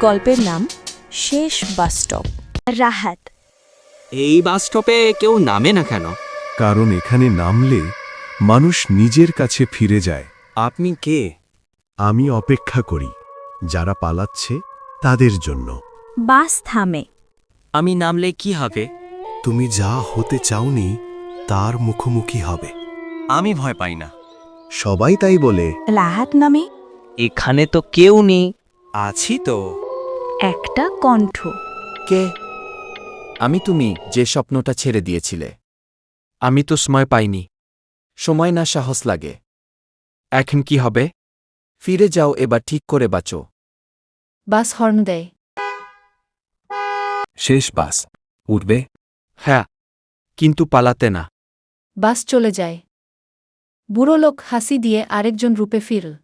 গল্পের নাম শেষ বাস স্টপ। রাহাত। এই বাস স্টপে কেউ নামে না কেন? কারণ এখানে নামলে মানুষ নিজের কাছে ফিরে যায়। আপনি কে? আমি অপেক্ষা করি যারা পালাচ্ছে তাদের জন্য। বাস থামে। আমি নামলে কি হবে? তুমি যা হতে চাওনি তার মুখোমুখি হবে। আমি ভয় পাই না। সবাই তাই বলে। রাহাত নামে এখানে তো কেউ নেই। আছি তো। একটা কণ্ঠ। কে? আমি, তুমি যে স্বপ্নটা ছেড়ে দিয়েছিলে। আমি তো সময় পাইনি। সময় না সাহস লাগে। এখন কি হবে? ফিরে যাও, এবার ঠিক করে বাঁচো। বাস হর্ন দেয়। শেষ বাস। উঠবে? হ্যাঁ, কিন্তু পালাতে না। বাস চলে যায়। বুড়ো লোক হাসি দিয়ে আরেকজন রূপে ফিরল।